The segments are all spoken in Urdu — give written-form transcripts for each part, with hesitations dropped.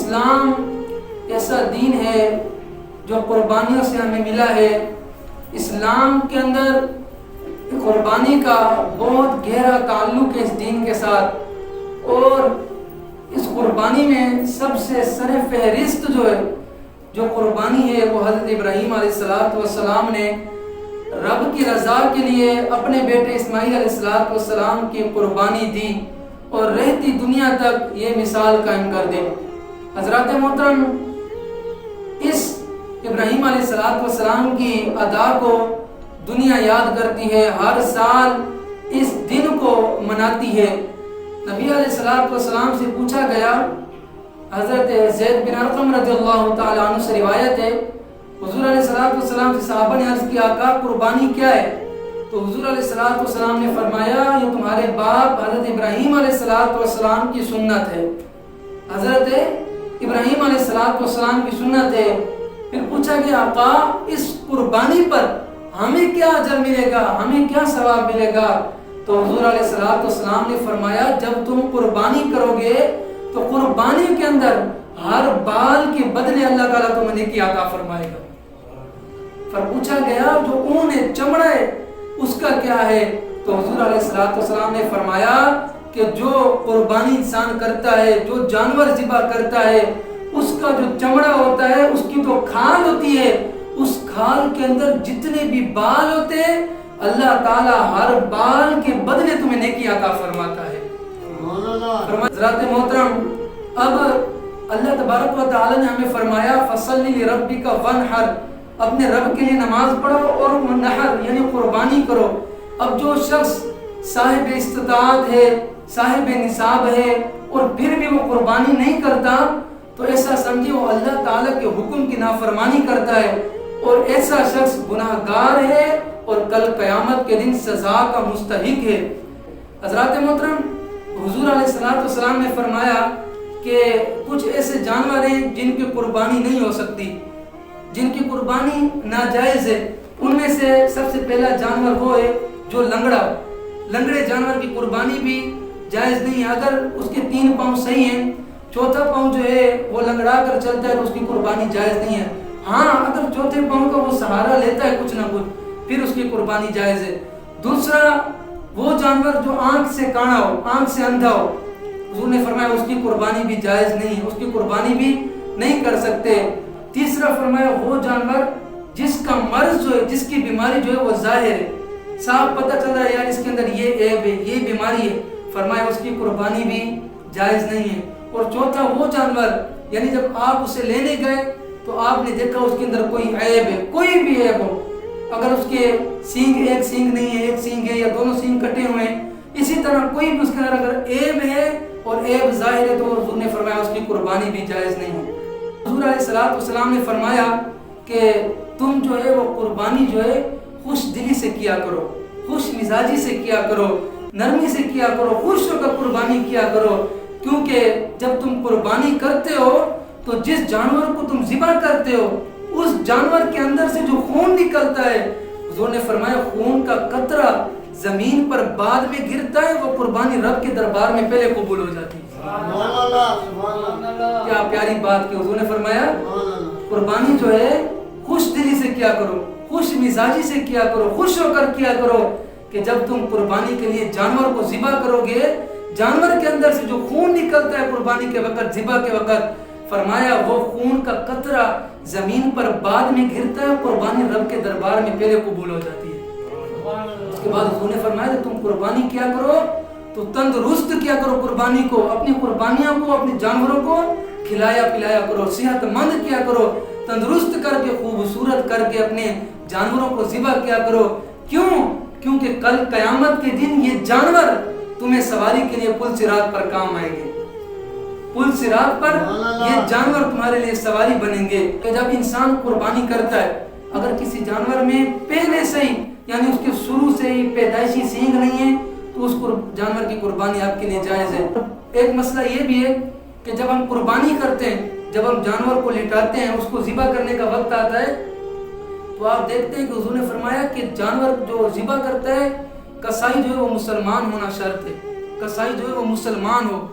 اسلام ایسا دین ہے جو قربانیوں سے ہمیں ملا ہے۔ اسلام کے اندر قربانی کا بہت گہرا تعلق ہے اس دین کے ساتھ، اور اس قربانی میں سب سے سر فہرست جو قربانی ہے وہ حضرت ابراہیم علیہ السلام نے رب کی رضا کے لیے اپنے بیٹے اسماعیل علیہ السلام کی قربانی دی، اور رہتی دنیا تک یہ مثال قائم کر دے۔ حضرات محترم، اس ابراہیم علیہ السلام کی ادا کو دنیا یاد کرتی ہے، ہر سال اس دن کو مناتی ہے۔ نبی علیہ السلام سے پوچھا گیا، حضرت زید بن ارقم رضی اللہ تعالیٰ عنہ سے روایت ہے، حضور علیہ السلام سے صحابہ نے عرض کیا، آقا قربانی کیا ہے؟ تو حضور علیہ السلام نے فرمایا، یہ تمہارے باپ حضرت ابراہیم علیہ السلام کی سنت ہے، حضرت ابراہیم علیہ السلام کی سنت ہے۔ پھر پوچھا گیا، آقا اس قربانی پر ہمیں کیا اجر ملے گا، ہمیں کیا ثواب ملے گا؟ تو حضور علیہ السلام نے فرمایا، جب تم قربانی کرو گے تو قربانی کے اندر ہر بال کے بدلے اللہ تعالیٰ تمہیں نیکی عطا فرمائے گا۔ پھر پوچھا گیا، جو اون ہے، چمڑا ہے، اس کا کیا ہے؟ تو حضور علیہ السلام نے فرمایا کہ جو قربانی انسان کرتا ہے، جو جانور ذبح کرتا ہے، اس کا جو چمڑا ہوتا ہے، اس کی تو کھال ہوتی ہے، اس کھال کے اندر جتنے بھی بال ہوتے ہیں، اللہ تعالیٰ ہر بال کے بدلے تمہیں نیکی عطا فرماتا ہے۔ حضرات محترم، اب اللہ تبارک و تعالیٰ نے ہمیں فرمایا، فَصَلِّ لِرَبِّكَ وَانْحَرْ، اپنے رب کے لیے نماز پڑھو اور نحر یعنی قربانی کرو۔ اب جو شخص صاحب استطاعت ہے، صاحب نصاب ہے، اور پھر بھی وہ قربانی نہیں کرتا، تو ایسا سمجھے وہ اللہ تعالیٰ کے حکم کی نافرمانی کرتا ہے، اور ایسا شخص گناہ گار ہے اور کل قیامت کے دن سزا کا مستحق ہے۔ حضرات محترم، حضور علیہ السلام نے فرمایا کہ کچھ ایسے جانور ہیں جن کی قربانی نہیں ہو سکتی، جن کی قربانی ناجائز ہے۔ ان میں سے سب سے پہلا جانور وہ ہے جو لنگڑا ہو۔ لنگڑے جانور کی قربانی بھی جائز نہیں ہے، اگر اس کے 3 پاؤں صحیح ہیں، چوتھا پاؤں جو ہے وہ لنگڑا کر چلتا ہے تو اس کی قربانی جائز نہیں ہے۔ ہاں، اگر چوتھے پاؤں کا وہ سہارا لیتا ہے کچھ نہ کچھ، پھر اس کی قربانی جائز ہے۔ دوسرا وہ جانور جو آنکھ سے کانا ہو، آنکھ سے اندھا ہو، حضور نے فرمایا اس کی قربانی بھی جائز نہیں ہے، اس کی قربانی بھی نہیں کر سکتے۔ تیسرا فرمایا وہ جانور جس کا مرض جو ہے، جس کی بیماری جو ہے وہ ظاہر ہے، صاف پتہ چل رہا ہے یار اس کے اندر یہ عیب ہے، یہ بیماری ہے، فرمایا اس کی قربانی بھی جائز نہیں ہے۔ اور چوتھا وہ جانور، یعنی جب آپ اسے لینے گئے تو آپ نے دیکھا اس کے اندر کوئی عیب ہے، کوئی بھی عیب ہو، اگر اس کے سینگ ایک سینگ نہیں ہے، ایک سینگ ہے، یا دونوں سینگ کٹے ہوئے ہیں، اسی طرح کوئی بھی اس کے اندر اگر عیب ہے اور عیب ظاہر ہے تو حضور نے فرمایا اس کی قربانی بھی جائز نہیں ہے۔ حضور علیہ السلام نے فرمایا کہ تم جو ہے وہ قربانی جو ہے خوش دلی سے کیا کرو، خوش مزاجی سے کیا کرو، نرمی سے کیا کرو، خوش ہو کر قربانی کیا کرو، کیونکہ جب تم قربانی کرتے ہو تو جس جانور کو تم ذبح کرتے ہو اس جانور کے اندر سے جو خون نکلتا ہے، حضور نے فرمایا خون کا قطرہ زمین پر بعد میں گرتا ہے، وہ قربانی رب کے دربار میں پہلے قبول ہو جاتی ہے۔ کیا پیاری بات کی حضور نے فرمایا، قربانی جو ہے خوش دلی سے کیا کرو، خوش مزاجی سے کیا کرو، خوش ہو کر کیا کرو، کہ جب تم قربانی کے لیے جانور کو ذبح کرو گے، جانور کے اندر سے جو خون نکلتا ہے قربانی کے وقت، ذبح کے وقت، فرمایا وہ خون کا قطرہ زمین پر بعد میں گرتا ہے، قربانی رب کے دربار میں پہلے قبول ہو جاتی ہے۔ اس کے بعد حضور نے فرمایا کہ تم قربانی کیا کرو تو تندرست کیا کرو، قربانی کو، اپنی قربانیاں کو، اپنے جانوروں کو کھلایا پلایا کرو، صحت مند کیا کرو، تندرست کر کے، خوبصورت کر کے اپنے جانوروں کو ذبح کیا کرو۔ کیوں؟ کیونکہ کل قیامت کے دن یہ جانور تمہیں سواری کے لیے پل صراط پر کام آئیں گے، پل صراط پر یہ جانور تمہارے لیے سواری بنیں گے۔ کہ جب انسان قربانی کرتا ہے، اگر کسی جانور میں پہلے سے ہی یعنی اس کے شروع سے ہی پیدائشی سینگ نہیں ہے تو اس جانور کی قربانی آپ کے لیے جائز ہے۔ ایک مسئلہ یہ بھی ہے کہ جب ہم قربانی کرتے ہیں، جب ہم جانور کو لٹاتے ہیں، اس کو ذبح کرنے کا وقت آتا ہے تو آپ دیکھتے ہیں کہ حضور نے فرمایا کہ جانور جو ذبح کرتا ہے، کسائی جو ہے وہ مسلمان ہونا شرط ہے، کسائی جو ہے وہ مسلمان ہو،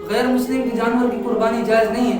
غیر مسلم کی جانور کی قربانی جائز نہیں ہے۔